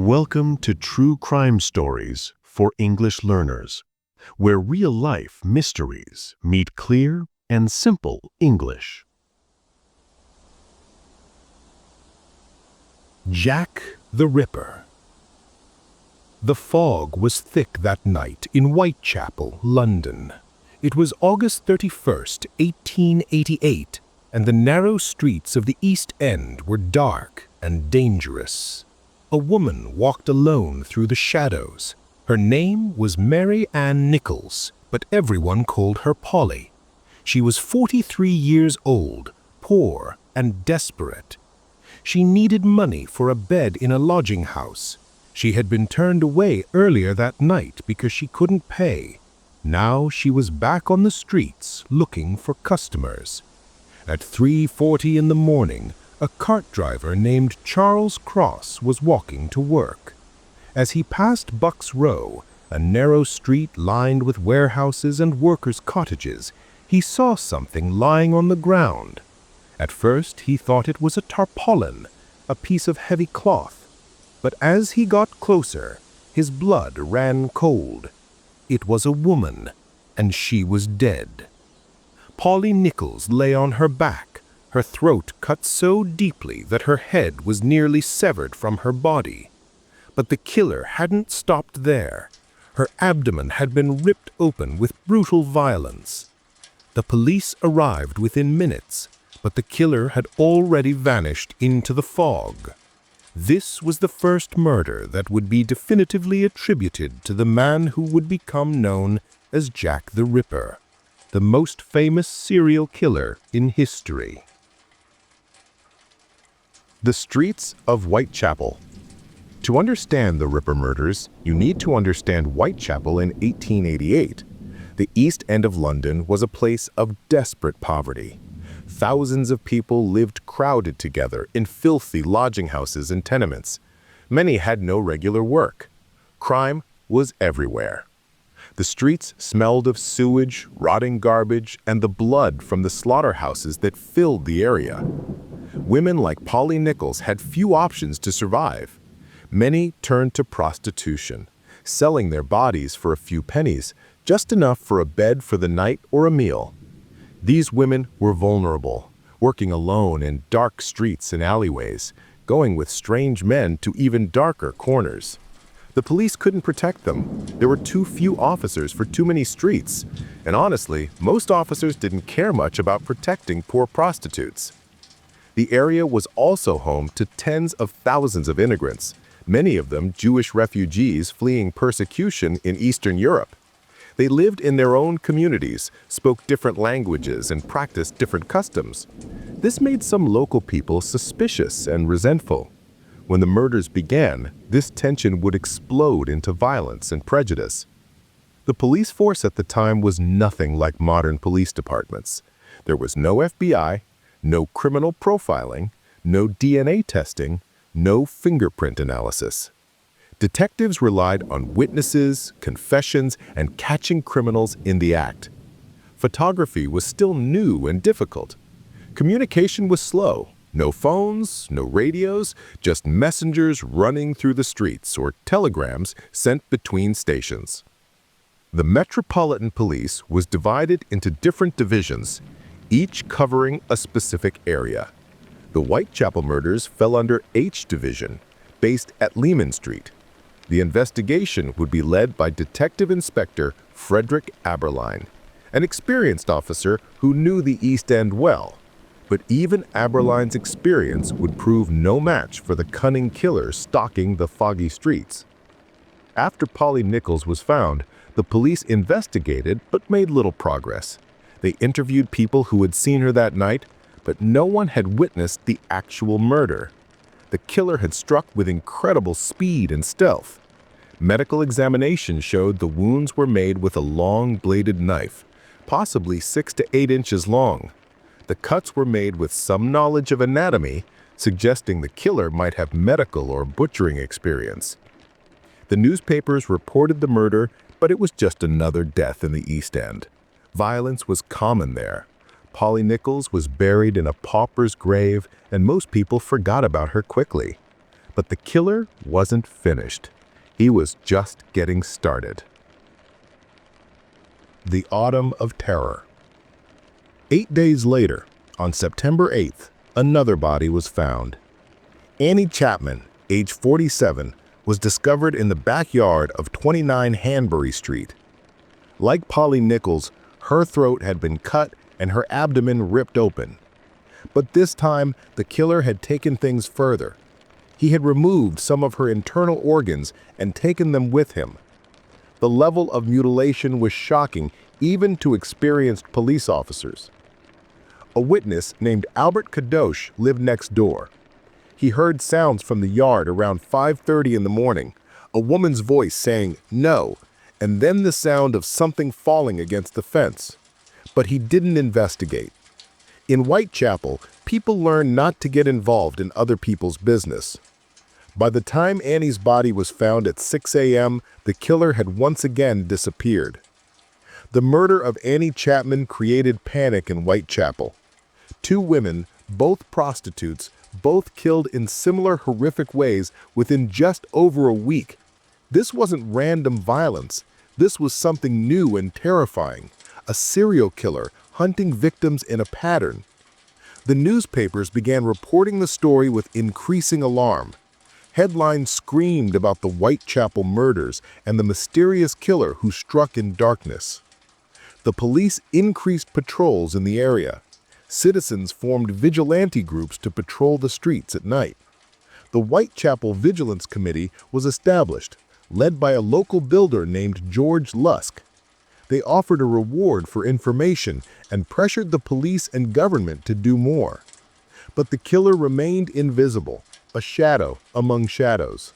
Welcome to True Crime Stories for English Learners, where real-life mysteries meet clear and simple English. Jack the Ripper. The fog was thick that night in Whitechapel, London. It was August 31st, 1888, and the narrow streets of the East End were dark and dangerous. A woman walked alone through the shadows. Her name was Mary Ann Nichols, but everyone called her Polly. She was 43 years old, poor and desperate. She needed money for a bed in a lodging house. She had been turned away earlier that night because she couldn't pay. Now she was back on the streets looking for customers. At 3:40 in the morning, a cart driver named Charles Cross was walking to work. As he passed Buck's Row, a narrow street lined with warehouses and workers' cottages, he saw something lying on the ground. At first he thought it was a tarpaulin, a piece of heavy cloth. But as he got closer, his blood ran cold. It was a woman, and she was dead. Polly Nichols lay on her back, her throat cut so deeply that her head was nearly severed from her body. But the killer hadn't stopped there. Her abdomen had been ripped open with brutal violence. The police arrived within minutes, but the killer had already vanished into the fog. This was the first murder that would be definitively attributed to the man who would become known as Jack the Ripper, the most famous serial killer in history. The streets of Whitechapel. To understand the Ripper murders, you need to understand Whitechapel in 1888. The East End of London was a place of desperate poverty. Thousands of people lived crowded together in filthy lodging houses and tenements. Many had no regular work. Crime was everywhere. The streets smelled of sewage, rotting garbage, and the blood from the slaughterhouses that filled the area. Women like Polly Nichols had few options to survive. Many turned to prostitution, selling their bodies for a few pennies, just enough for a bed for the night or a meal. These women were vulnerable, working alone in dark streets and alleyways, going with strange men to even darker corners. The police couldn't protect them. There were too few officers for too many streets, and honestly, most officers didn't care much about protecting poor prostitutes. The area was also home to tens of thousands of immigrants, many of them Jewish refugees fleeing persecution in Eastern Europe. They lived in their own communities, spoke different languages, and practiced different customs. This made some local people suspicious and resentful. When the murders began, this tension would explode into violence and prejudice. The police force at the time was nothing like modern police departments. There was no FBI, no criminal profiling, no DNA testing, no fingerprint analysis. Detectives relied on witnesses, confessions, and catching criminals in the act. Photography was still new and difficult. Communication was slow. No phones, no radios, just messengers running through the streets or telegrams sent between stations. The Metropolitan Police was divided into different divisions, each covering a specific area. The Whitechapel murders fell under H Division, based at Leman Street. The investigation would be led by Detective Inspector Frederick Aberline, an experienced officer who knew the East End well. But even Aberline's experience would prove no match for the cunning killer stalking the foggy streets. After Polly Nichols was found, the police investigated but made little progress. They interviewed people who had seen her that night, but no one had witnessed the actual murder. The killer had struck with incredible speed and stealth. Medical examination showed the wounds were made with a long-bladed knife, possibly 6 to 8 inches long. The cuts were made with some knowledge of anatomy, suggesting the killer might have medical or butchering experience. The newspapers reported the murder, but it was just another death in the East End. Violence was common there. Polly Nichols was buried in a pauper's grave, and most people forgot about her quickly. But the killer wasn't finished. He was just getting started. The Autumn of Terror. 8 days later, on September 8th, another body was found. Annie Chapman, age 47, was discovered in the backyard of 29 Hanbury Street. Like Polly Nichols, her throat had been cut and her abdomen ripped open. But this time, the killer had taken things further. He had removed some of her internal organs and taken them with him. The level of mutilation was shocking even to experienced police officers. A witness named Albert Kadosh lived next door. He heard sounds from the yard around 5:30 in the morning, a woman's voice saying, "No," and then the sound of something falling against the fence. But he didn't investigate. In Whitechapel, people learn not to get involved in other people's business. By the time Annie's body was found at 6 a.m., the killer had once again disappeared. The murder of Annie Chapman created panic in Whitechapel. 2 women, both prostitutes, both killed in similar horrific ways within just over a week. This wasn't random violence. This was something new and terrifying. A serial killer hunting victims in a pattern. The newspapers began reporting the story with increasing alarm. Headlines screamed about the Whitechapel murders and the mysterious killer who struck in darkness. The police increased patrols in the area. Citizens formed vigilante groups to patrol the streets at night. The Whitechapel Vigilance Committee was established, led by a local builder named George Lusk. They offered a reward for information and pressured the police and government to do more. But the killer remained invisible, a shadow among shadows.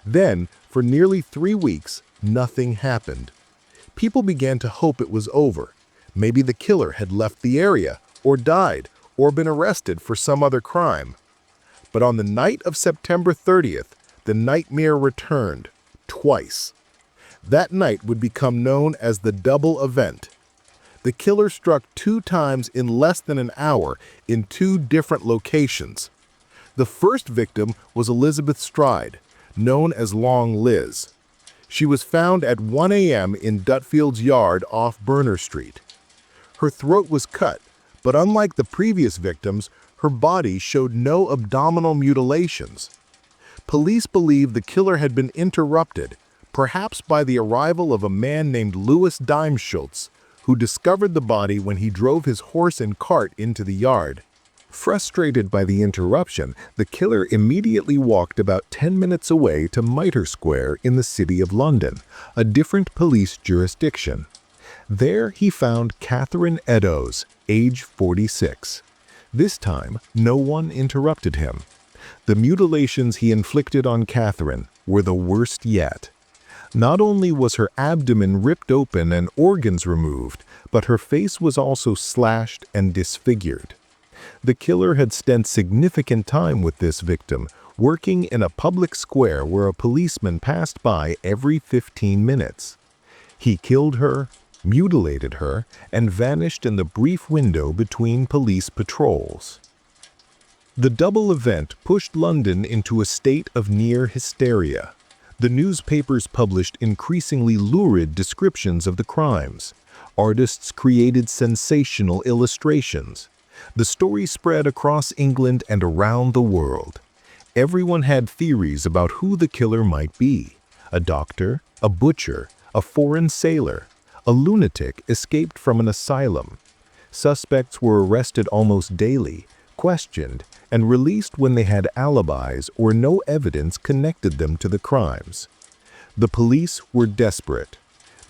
Then, for nearly 3 weeks, nothing happened. People began to hope it was over. Maybe the killer had left the area, or died, or been arrested for some other crime. But on the night of September 30th, the nightmare returned, twice. That night would become known as the double event. The killer struck 2 times in less than an hour in 2 different locations. The first victim was Elizabeth Stride, known as Long Liz. She was found at 1 a.m. in Dutfield's yard off Burner Street. Her throat was cut, but unlike the previous victims, her body showed no abdominal mutilations. Police believe the killer had been interrupted, perhaps by the arrival of a man named Louis Dimeschultz, who discovered the body when he drove his horse and cart into the yard. Frustrated by the interruption, the killer immediately walked about 10 minutes away to Mitre Square in the City of London, a different police jurisdiction. There he found Catherine Eddowes, age 46. This time, no one interrupted him. The mutilations he inflicted on Catherine were the worst yet. Not only was her abdomen ripped open and organs removed, but her face was also slashed and disfigured. The killer had spent significant time with this victim, working in a public square where a policeman passed by every 15 minutes. He killed her, mutilated her, and vanished in the brief window between police patrols. The double event pushed London into a state of near hysteria. The newspapers published increasingly lurid descriptions of the crimes. Artists created sensational illustrations. The story spread across England and around the world. Everyone had theories about who the killer might be. A doctor, a butcher, a foreign sailor, a lunatic escaped from an asylum. Suspects were arrested almost daily, questioned, and released when they had alibis or no evidence connected them to the crimes. The police were desperate.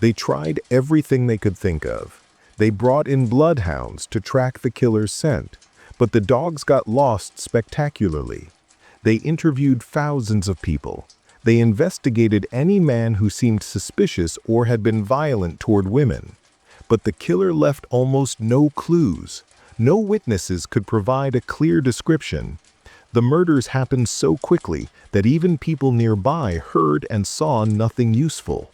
They tried everything they could think of. They brought in bloodhounds to track the killer's scent, but the dogs got lost spectacularly. They interviewed thousands of people. They investigated any man who seemed suspicious or had been violent toward women. But the killer left almost no clues. No witnesses could provide a clear description. The murders happened so quickly that even people nearby heard and saw nothing useful.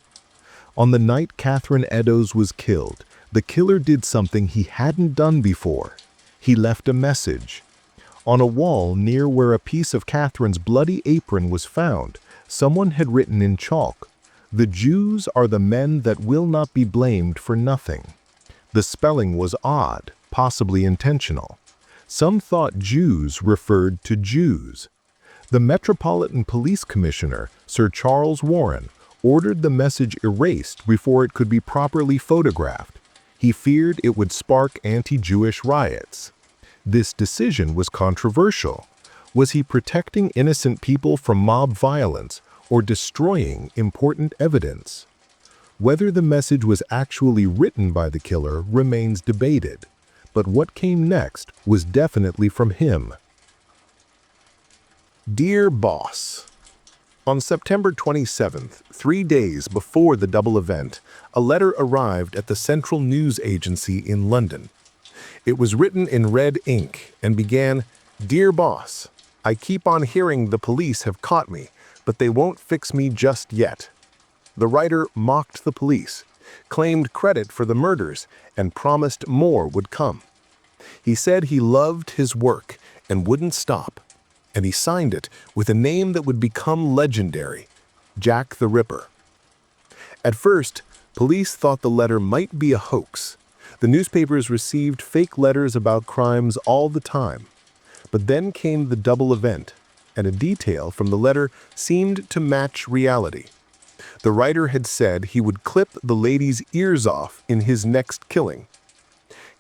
On the night Catherine Eddowes was killed, the killer did something he hadn't done before. He left a message. On a wall near where a piece of Catherine's bloody apron was found, someone had written in chalk, "The Jews are the men that will not be blamed for nothing." The spelling was odd, possibly intentional. Some thought Jews referred to Jews. The Metropolitan Police Commissioner, Sir Charles Warren, ordered the message erased before it could be properly photographed. He feared it would spark anti-Jewish riots. This decision was controversial. Was he protecting innocent people from mob violence or destroying important evidence? Whether the message was actually written by the killer remains debated, but what came next was definitely from him. Dear Boss. On September 27th, 3 days before the double event, a letter arrived at the Central News Agency in London. It was written in red ink and began, "Dear Boss, I keep on hearing the police have caught me, but they won't fix me just yet." The writer mocked the police, claimed credit for the murders, and promised more would come. He said he loved his work and wouldn't stop, and he signed it with a name that would become legendary, Jack the Ripper. At first, police thought the letter might be a hoax. The newspapers received fake letters about crimes all the time. But then came the double event, and a detail from the letter seemed to match reality. The writer had said he would clip the lady's ears off in his next killing.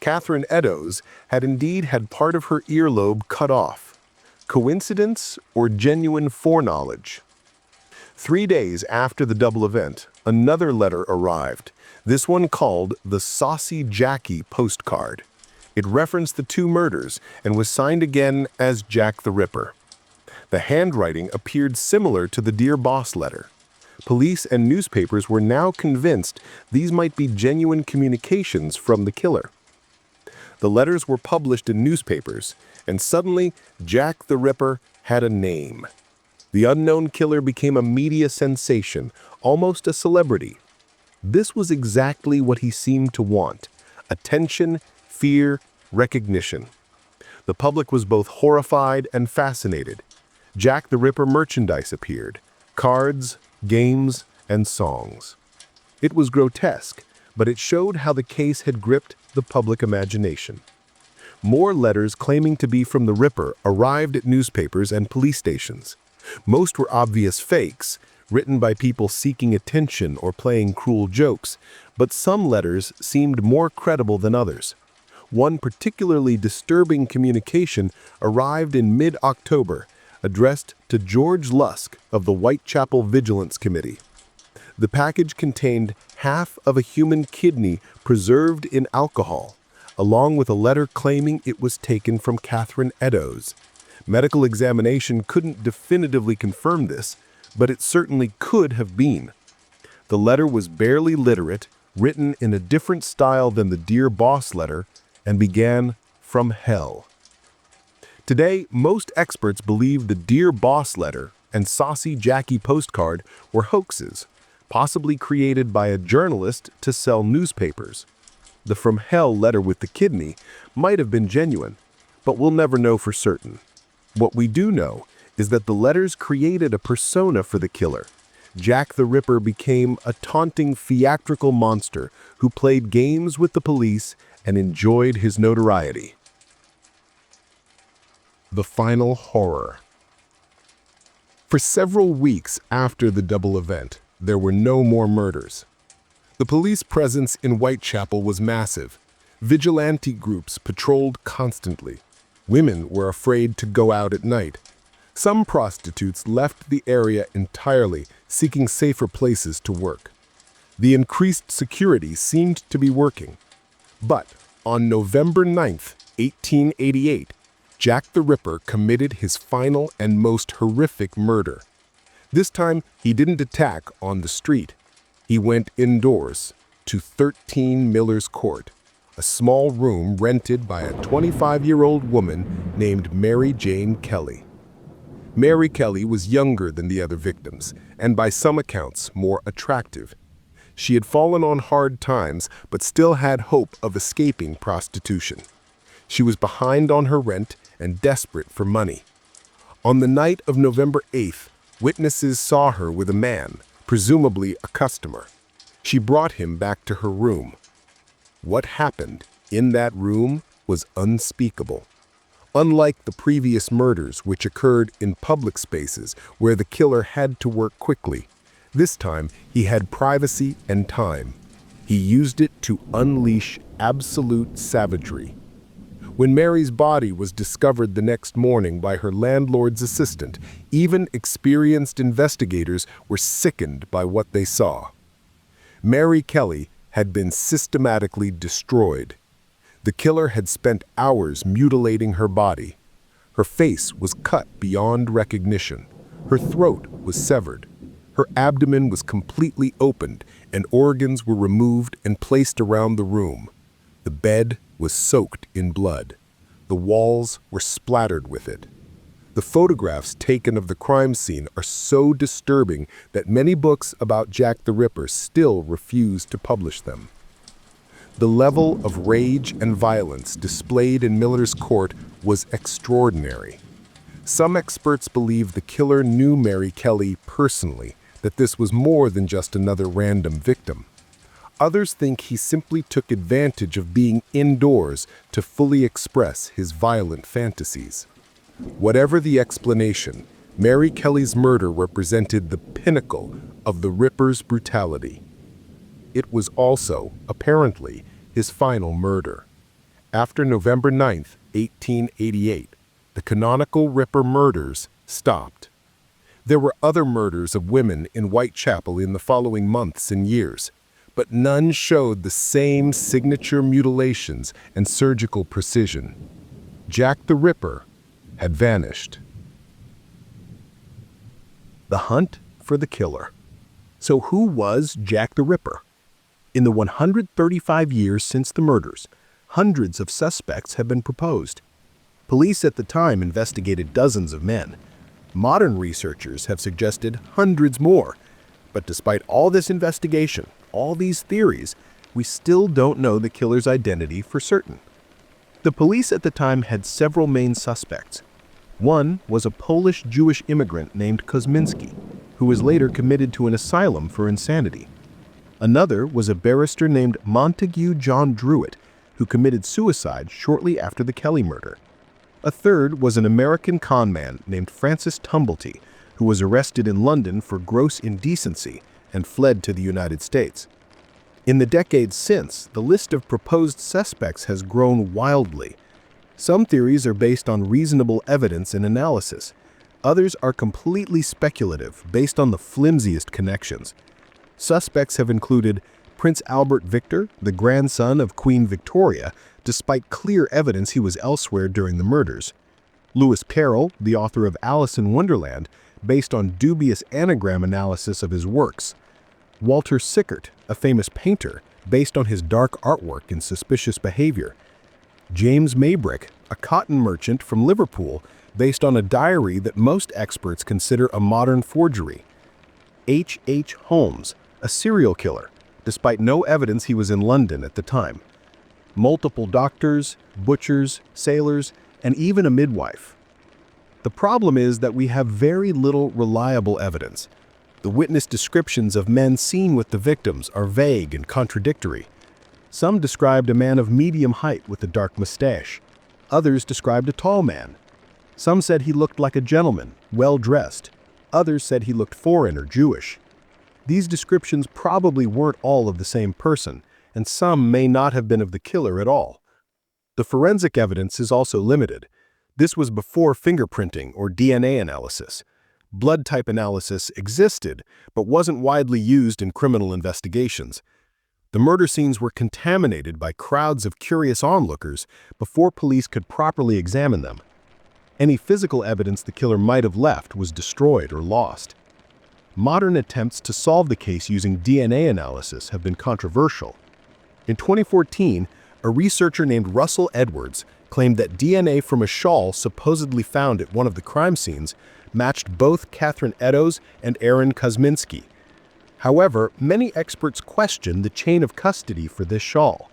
Catherine Eddowes had indeed had part of her earlobe cut off. Coincidence or genuine foreknowledge? 3 days after the double event, another letter arrived, this one called the Saucy Jackie postcard. It referenced the 2 murders and was signed again as Jack the Ripper. The handwriting appeared similar to the Dear Boss letter. Police and newspapers were now convinced these might be genuine communications from the killer. The letters were published in newspapers, and suddenly Jack the Ripper had a name. The unknown killer became a media sensation, almost a celebrity. This was exactly what he seemed to want: attention, fear, recognition. The public was both horrified and fascinated. Jack the Ripper merchandise appeared: cards, games, and songs. It was grotesque, but it showed how the case had gripped the public imagination. More letters claiming to be from the Ripper arrived at newspapers and police stations. Most were obvious fakes, written by people seeking attention or playing cruel jokes, but some letters seemed more credible than others. One particularly disturbing communication arrived in mid-October, addressed to George Lusk of the Whitechapel Vigilance Committee. The package contained half of a human kidney preserved in alcohol, along with a letter claiming it was taken from Catherine Eddowes. Medical examination couldn't definitively confirm this, but it certainly could have been. The letter was barely literate, written in a different style than the Dear Boss letter, and began from hell. Today, most experts believe the Dear Boss letter and Saucy Jackie postcard were hoaxes, possibly created by a journalist to sell newspapers. The From Hell letter with the kidney might have been genuine, but we'll never know for certain. What we do know is that the letters created a persona for the killer. Jack the Ripper became a taunting theatrical monster who played games with the police and enjoyed his notoriety. The final horror. For several weeks after the double event, there were no more murders. The police presence in Whitechapel was massive. Vigilante groups patrolled constantly. Women were afraid to go out at night. Some prostitutes left the area entirely, seeking safer places to work. The increased security seemed to be working. But on November 9th, 1888, Jack the Ripper committed his final and most horrific murder. This time, he didn't attack on the street. He went indoors to 13 Miller's Court, a small room rented by a 25-year-old woman named Mary Jane Kelly. Mary Kelly was younger than the other victims, and by some accounts, more attractive. She had fallen on hard times, but still had hope of escaping prostitution. She was behind on her rent and desperate for money. On the night of November 8th, witnesses saw her with a man, presumably a customer. She brought him back to her room. What happened in that room was unspeakable. Unlike the previous murders, which occurred in public spaces where the killer had to work quickly, this time he had privacy and time. He used it to unleash absolute savagery. When Mary's body was discovered the next morning by her landlord's assistant, even experienced investigators were sickened by what they saw. Mary Kelly had been systematically destroyed. The killer had spent hours mutilating her body. Her face was cut beyond recognition. Her throat was severed. Her abdomen was completely opened, and organs were removed and placed around the room. The bed was soaked in blood. The walls were splattered with it. The photographs taken of the crime scene are so disturbing that many books about Jack the Ripper still refuse to publish them. The level of rage and violence displayed in Miller's court was extraordinary. Some experts believe the killer knew Mary Kelly personally, that this was more than just another random victim. Others think he simply took advantage of being indoors to fully express his violent fantasies. Whatever the explanation, Mary Kelly's murder represented the pinnacle of the Ripper's brutality. It was also, apparently, his final murder. After November 9th, 1888, the canonical Ripper murders stopped. There were other murders of women in Whitechapel in the following months and years, but none showed the same signature mutilations and surgical precision. Jack the Ripper had vanished. The hunt for the killer. So who was Jack the Ripper? In the 135 years since the murders, hundreds of suspects have been proposed. Police at the time investigated dozens of men. Modern researchers have suggested hundreds more. But despite all this investigation, all these theories, we still don't know the killer's identity for certain. The police at the time had several main suspects. One was a Polish Jewish immigrant named Kosminski, who was later committed to an asylum for insanity. Another was a barrister named Montague John Druitt, who committed suicide shortly after the Kelly murder. A third was an American conman named Francis Tumblety, who was arrested in London for gross indecency and fled to the United States. In the decades since, the list of proposed suspects has grown wildly. Some theories are based on reasonable evidence and analysis. Others are completely speculative, based on the flimsiest connections. Suspects have included Prince Albert Victor, the grandson of Queen Victoria, despite clear evidence he was elsewhere during the murders; Lewis Carroll, the author of Alice in Wonderland, based on dubious anagram analysis of his works; Walter Sickert, a famous painter, based on his dark artwork and suspicious behavior; James Maybrick, a cotton merchant from Liverpool, based on a diary that most experts consider a modern forgery; H. Holmes, a serial killer, despite no evidence he was in London at the time; multiple doctors, butchers, sailors, and even a midwife. The problem is that we have very little reliable evidence. The witness descriptions of men seen with the victims are vague and contradictory. Some described a man of medium height with a dark mustache. Others described a tall man. Some said he looked like a gentleman, well-dressed. Others said he looked foreign or Jewish. These descriptions probably weren't all of the same person, and some may not have been of the killer at all. The forensic evidence is also limited. This was before fingerprinting or DNA analysis. Blood type analysis existed, but wasn't widely used in criminal investigations. The murder scenes were contaminated by crowds of curious onlookers before police could properly examine them. Any physical evidence the killer might have left was destroyed or lost. Modern attempts to solve the case using DNA analysis have been controversial. In 2014, a researcher named Russell Edwards claimed that DNA from a shawl supposedly found at one of the crime scenes matched both Catherine Eddowes and Aaron Kosminski. However, many experts question the chain of custody for this shawl.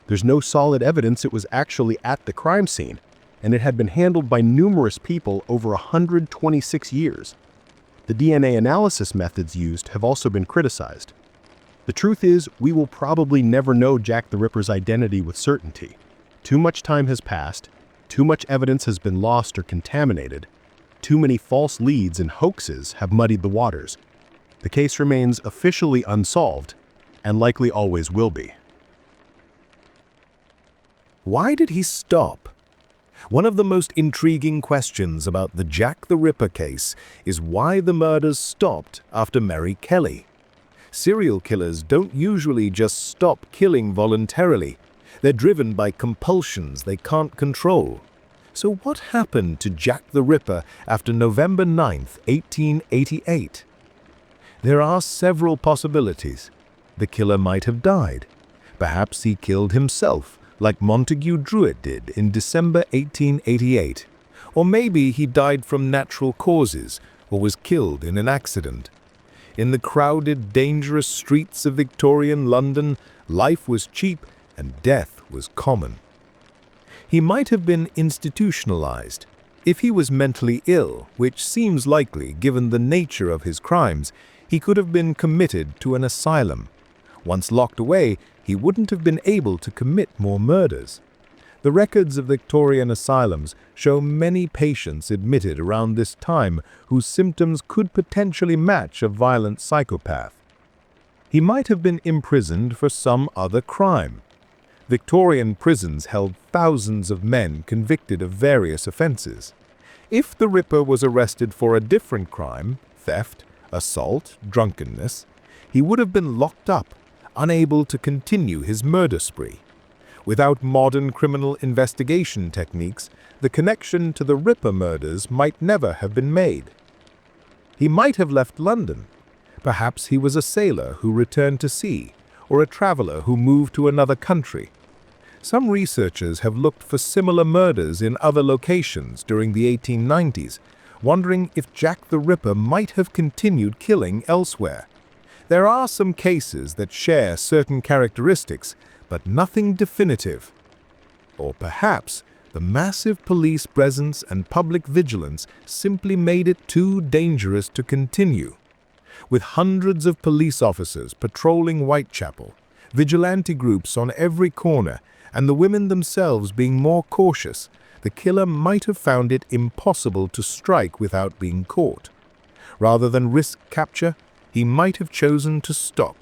There's no solid evidence it was actually at the crime scene, and it had been handled by numerous people over 126 years. The DNA analysis methods used have also been criticized. The truth is, we will probably never know Jack the Ripper's identity with certainty. Too much time has passed, too much evidence has been lost or contaminated, too many false leads and hoaxes have muddied the waters. The case remains officially unsolved, and likely always will be. Why did he stop? One of the most intriguing questions about the Jack the Ripper case is why the murders stopped after Mary Kelly. Serial killers don't usually just stop killing voluntarily. They're driven by compulsions they can't control. So what happened to Jack the Ripper after November 9th, 1888? There are several possibilities. The killer might have died. Perhaps he killed himself, like Montague Druitt did in December 1888. Or maybe he died from natural causes or was killed in an accident. In the crowded, dangerous streets of Victorian London, life was cheap and death was common. He might have been institutionalized. If he was mentally ill, which seems likely given the nature of his crimes, he could have been committed to an asylum. Once locked away, he wouldn't have been able to commit more murders. The records of Victorian asylums show many patients admitted around this time whose symptoms could potentially match a violent psychopath. He might have been imprisoned for some other crime. Victorian prisons held thousands of men convicted of various offenses. If the Ripper was arrested for a different crime, theft, assault, drunkenness, he would have been locked up, unable to continue his murder spree. Without modern criminal investigation techniques, the connection to the Ripper murders might never have been made. He might have left London. Perhaps he was a sailor who returned to sea, or a traveler who moved to another country. Some researchers have looked for similar murders in other locations during the 1890s, wondering if Jack the Ripper might have continued killing elsewhere. There are some cases that share certain characteristics, but nothing definitive. Or perhaps the massive police presence and public vigilance simply made it too dangerous to continue. With hundreds of police officers patrolling Whitechapel, vigilante groups on every corner, and the women themselves being more cautious, the killer might have found it impossible to strike without being caught. Rather than risk capture, he might have chosen to stop,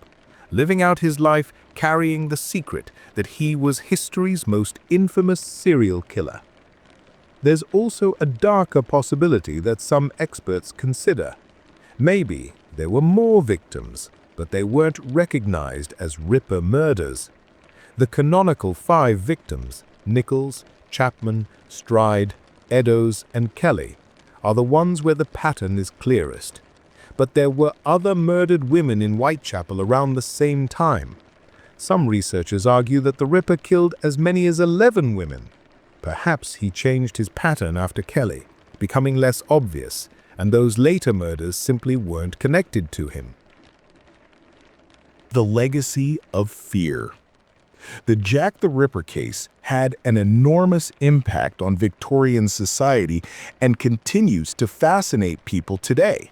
living out his life carrying the secret that he was history's most infamous serial killer. There's also a darker possibility that some experts consider. Maybe there were more victims, but they weren't recognized as Ripper murders. The canonical 5 victims, Nichols, Chapman, Stride, Eddowes, and Kelly, are the ones where the pattern is clearest. But there were other murdered women in Whitechapel around the same time. Some researchers argue that the Ripper killed as many as 11 women. Perhaps he changed his pattern after Kelly, becoming less obvious, and those later murders simply weren't connected to him. The legacy of fear. The Jack the Ripper case had an enormous impact on Victorian society and continues to fascinate people today.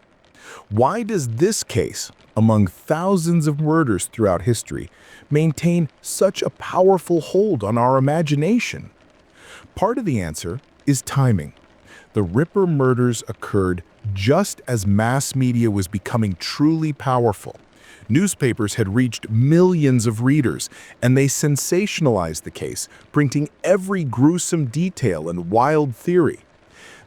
Why does this case, among thousands of murders throughout history, maintain such a powerful hold on our imagination? Part of the answer is timing. The Ripper murders occurred just as mass media was becoming truly powerful. Newspapers had reached millions of readers, and they sensationalized the case, printing every gruesome detail and wild theory.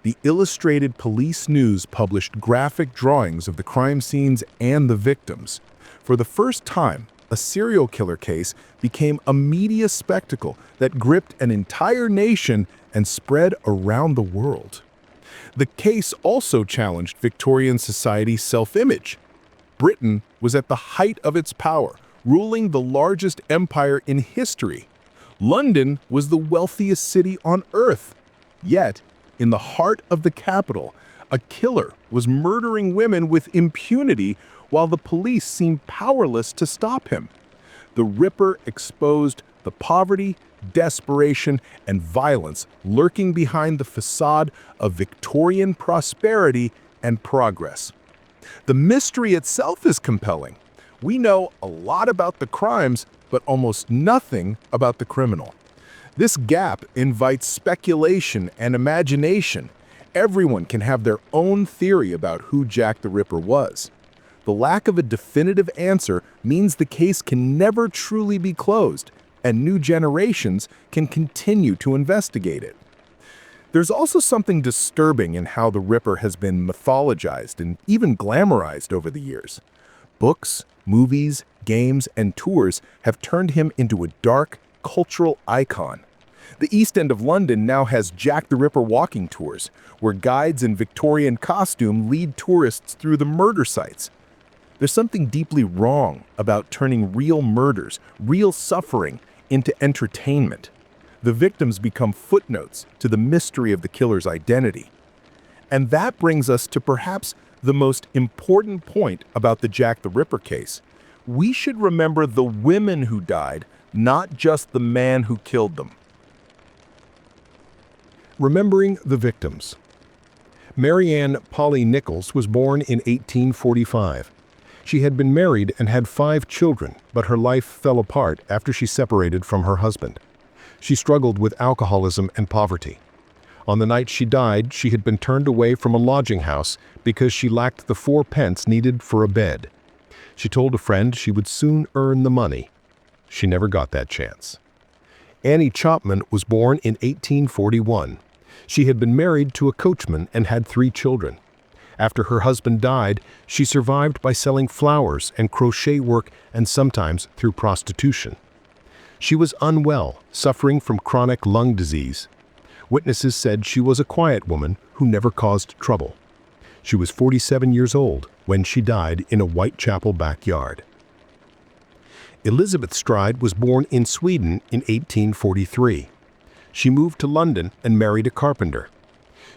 The Illustrated Police News published graphic drawings of the crime scenes and the victims. For the first time, a serial killer case became a media spectacle that gripped an entire nation and spread around the world. The case also challenged Victorian society's self-image. Britain was at the height of its power, ruling the largest empire in history. London was the wealthiest city on earth. Yet, in the heart of the capital, a killer was murdering women with impunity while the police seemed powerless to stop him. The Ripper exposed the the poverty, desperation, and violence lurking behind the facade of Victorian prosperity and progress. The mystery itself is compelling. We know a lot about the crimes, but almost nothing about the criminal. This gap invites speculation and imagination. Everyone can have their own theory about who Jack the Ripper was. The lack of a definitive answer means the case can never truly be closed, and new generations can continue to investigate it. There's also something disturbing in how the Ripper has been mythologized and even glamorized over the years. Books, movies, games, and tours have turned him into a dark, cultural icon. The East End of London now has Jack the Ripper walking tours, where guides in Victorian costume lead tourists through the murder sites. There's something deeply wrong about turning real murders, real suffering, into entertainment. The victims become footnotes to the mystery of the killer's identity. And that brings us to perhaps the most important point about the Jack the Ripper case. We should remember the women who died, not just the man who killed them. Remembering the victims. Mary Ann Polly Nichols was born in 1845. She had been married and had 5 children, but her life fell apart after she separated from her husband. She struggled with alcoholism and poverty. On the night she died, she had been turned away from a lodging house because she lacked the 4 pence needed for a bed. She told a friend she would soon earn the money. She never got that chance. Annie Chopman was born in 1841. She had been married to a coachman and had 3 children. After her husband died, she survived by selling flowers and crochet work and sometimes through prostitution. She was unwell, suffering from chronic lung disease. Witnesses said she was a quiet woman who never caused trouble. She was 47 years old when she died in a Whitechapel backyard. Elizabeth Stride was born in Sweden in 1843. She moved to London and married a carpenter.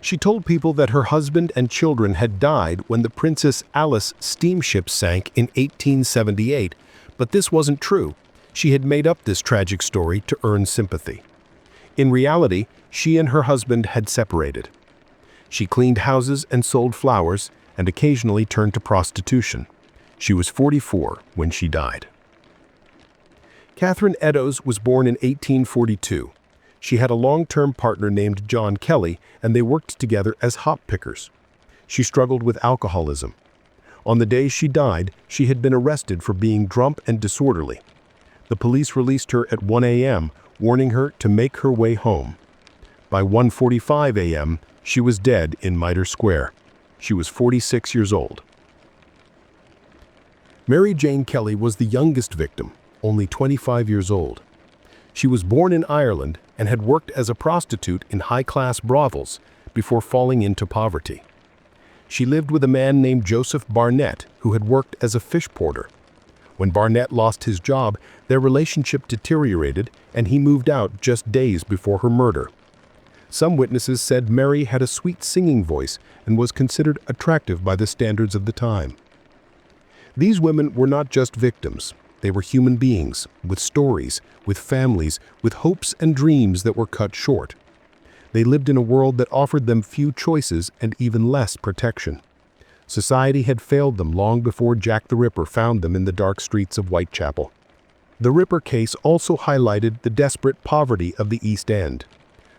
She told people that her husband and children had died when the Princess Alice steamship sank in 1878, but this wasn't true. She had made up this tragic story to earn sympathy. In reality, she and her husband had separated. She cleaned houses and sold flowers and occasionally turned to prostitution. She was 44 when she died. Catherine Eddowes was born in 1842. She had a long-term partner named John Kelly, and they worked together as hop pickers. She struggled with alcoholism. On the day she died, she had been arrested for being drunk and disorderly. The police released her at 1 a.m., warning her to make her way home. By 1:45 a.m., she was dead in Mitre Square. She was 46 years old. Mary Jane Kelly was the youngest victim, only 25 years old. She was born in Ireland and had worked as a prostitute in high-class brothels before falling into poverty. She lived with a man named Joseph Barnett, who had worked as a fish porter. When Barnett lost his job, their relationship deteriorated, and he moved out just days before her murder. Some witnesses said Mary had a sweet singing voice and was considered attractive by the standards of the time. These women were not just victims. They were human beings, with stories, with families, with hopes and dreams that were cut short. They lived in a world that offered them few choices and even less protection. Society had failed them long before Jack the Ripper found them in the dark streets of Whitechapel. The Ripper case also highlighted the desperate poverty of the East End.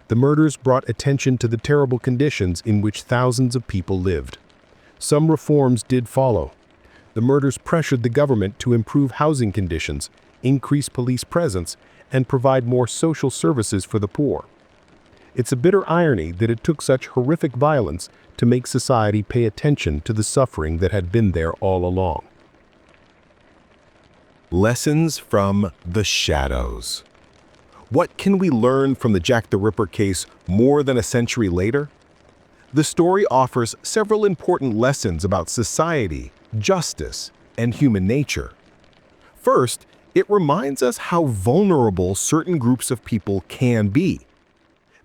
The murders brought attention to the terrible conditions in which thousands of people lived. Some reforms did follow. The murders pressured the government to improve housing conditions, increase police presence, and provide more social services for the poor. It's a bitter irony that it took such horrific violence to make society pay attention to the suffering that had been there all along. Lessons from the shadows. What can we learn from the Jack the Ripper case more than a century later? The story offers several important lessons about society, justice, and human nature. First, it reminds us how vulnerable certain groups of people can be.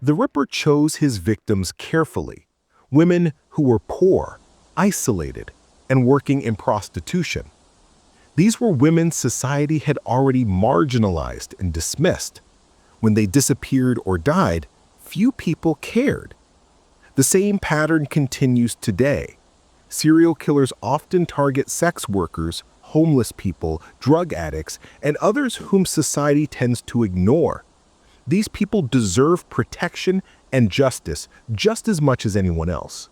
The Ripper chose his victims carefully, women who were poor, isolated, and working in prostitution. These were women society had already marginalized and dismissed. When they disappeared or died, few people cared. The same pattern continues today. Serial killers often target sex workers, homeless people, drug addicts, and others whom society tends to ignore. These people deserve protection and justice just as much as anyone else.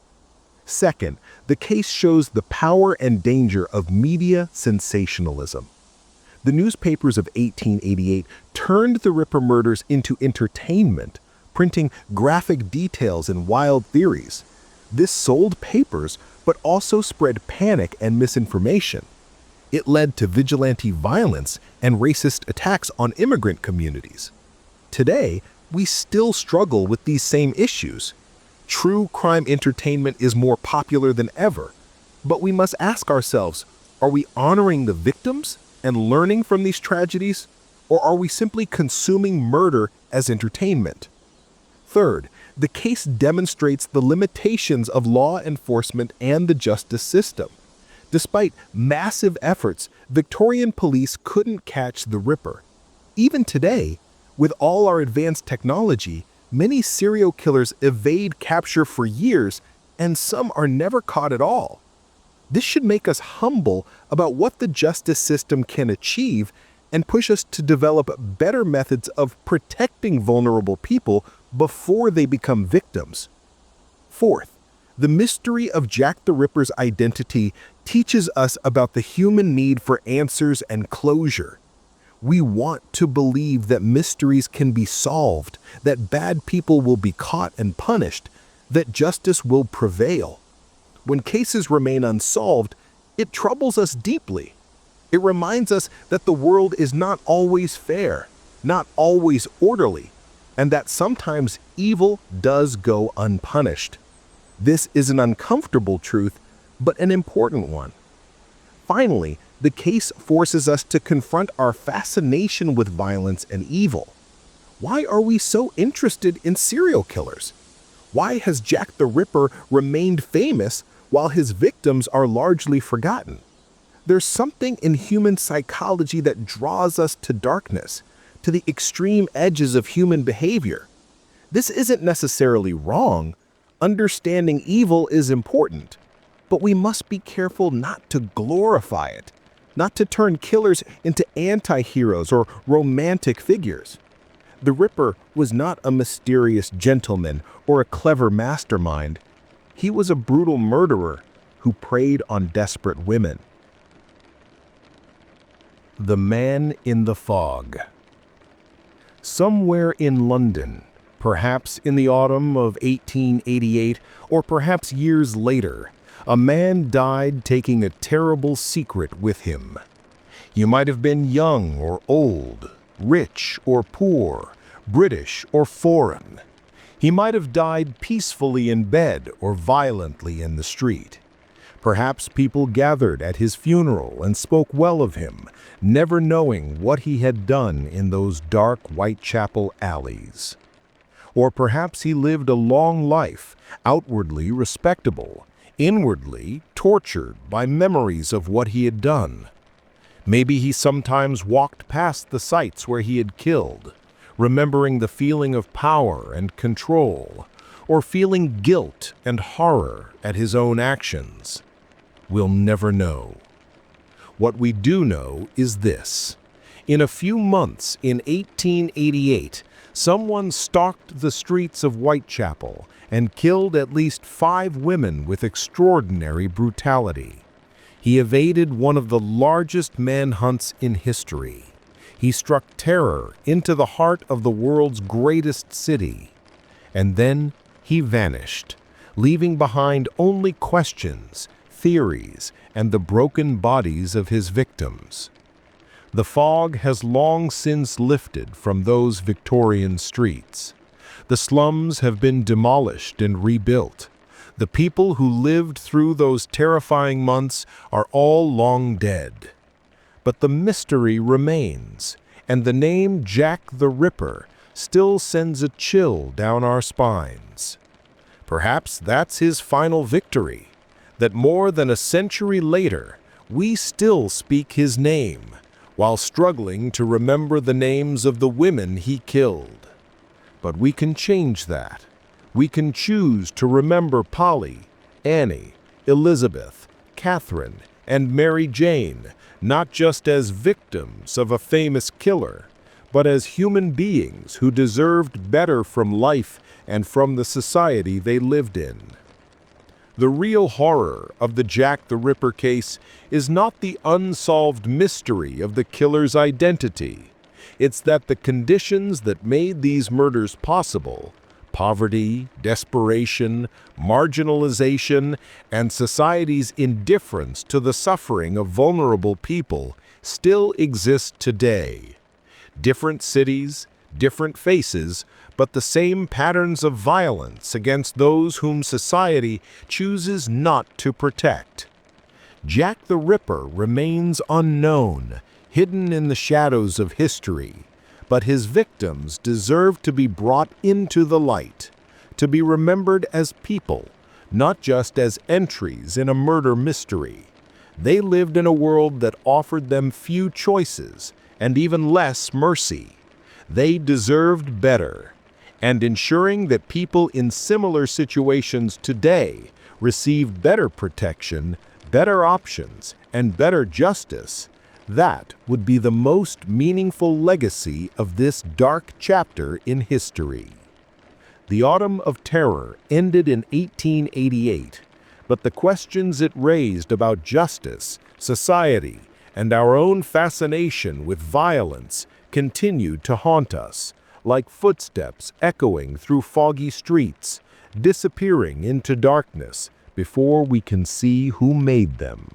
Second, the case shows the power and danger of media sensationalism. The newspapers of 1888 turned the Ripper murders into entertainment, printing graphic details and wild theories. This sold papers, but also spread panic and misinformation. It led to vigilante violence and racist attacks on immigrant communities. Today, we still struggle with these same issues. True crime entertainment is more popular than ever, but we must ask ourselves, are we honoring the victims and learning from these tragedies, or are we simply consuming murder as entertainment? Third, the case demonstrates the limitations of law enforcement and the justice system. Despite massive efforts, Victorian police couldn't catch the Ripper. Even today, with all our advanced technology, many serial killers evade capture for years, and some are never caught at all. This should make us humble about what the justice system can achieve and push us to develop better methods of protecting vulnerable people before they become victims. Fourth, the mystery of Jack the Ripper's identity teaches us about the human need for answers and closure. We want to believe that mysteries can be solved, that bad people will be caught and punished, that justice will prevail. When cases remain unsolved, it troubles us deeply. It reminds us that the world is not always fair, not always orderly, and that sometimes evil does go unpunished. This is an uncomfortable truth, but an important one. Finally, the case forces us to confront our fascination with violence and evil. Why are we so interested in serial killers? Why has Jack the Ripper remained famous while his victims are largely forgotten? There's something in human psychology that draws us to darkness, to the extreme edges of human behavior. This isn't necessarily wrong. Understanding evil is important, but we must be careful not to glorify it, not to turn killers into anti-heroes or romantic figures. The Ripper was not a mysterious gentleman or a clever mastermind. He was a brutal murderer who preyed on desperate women. The Man in the Fog. Somewhere in London, perhaps in the autumn of 1888 or perhaps years later, a man died taking a terrible secret with him. You might have been young or old, rich or poor, British or foreign. He might have died peacefully in bed or violently in the street. Perhaps people gathered at his funeral and spoke well of him, never knowing what he had done in those dark Whitechapel alleys. Or perhaps he lived a long life, outwardly respectable, inwardly tortured by memories of what he had done. Maybe he sometimes walked past the sites where he had killed, remembering the feeling of power and control, or feeling guilt and horror at his own actions. We'll never know. What we do know is this. In a few months in 1888, someone stalked the streets of Whitechapel and killed at least 5 women with extraordinary brutality. He evaded one of the largest manhunts in history. He struck terror into the heart of the world's greatest city. And then he vanished, leaving behind only questions, theories, and the broken bodies of his victims. The fog has long since lifted from those Victorian streets. The slums have been demolished and rebuilt. The people who lived through those terrifying months are all long dead. But the mystery remains, and the name Jack the Ripper still sends a chill down our spines. Perhaps that's his final victory, that more than a century later, we still speak his name, while struggling to remember the names of the women he killed. But we can change that. We can choose to remember Polly, Annie, Elizabeth, Catherine, and Mary Jane, not just as victims of a famous killer, but as human beings who deserved better from life and from the society they lived in. The real horror of the Jack the Ripper case is not the unsolved mystery of the killer's identity. It's that the conditions that made these murders possible, poverty, desperation, marginalization, and society's indifference to the suffering of vulnerable people, still exist today. Different cities, different faces, but the same patterns of violence against those whom society chooses not to protect. Jack the Ripper remains unknown, hidden in the shadows of history, but his victims deserve to be brought into the light, to be remembered as people, not just as entries in a murder mystery. They lived in a world that offered them few choices and even less mercy. They deserved better, and ensuring that people in similar situations today receive better protection, better options, and better justice, that would be the most meaningful legacy of this dark chapter in history. The Autumn of Terror ended in 1888, but the questions it raised about justice, society, and our own fascination with violence continued to haunt us, like footsteps echoing through foggy streets, disappearing into darkness before we can see who made them.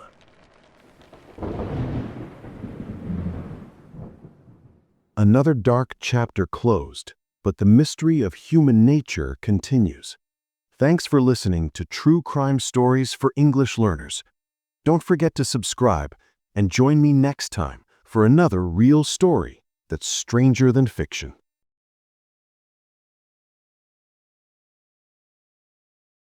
Another dark chapter closed, but the mystery of human nature continues. Thanks for listening to True Crime Stories for English Learners. Don't forget to subscribe and join me next time for another real story that's stranger than fiction.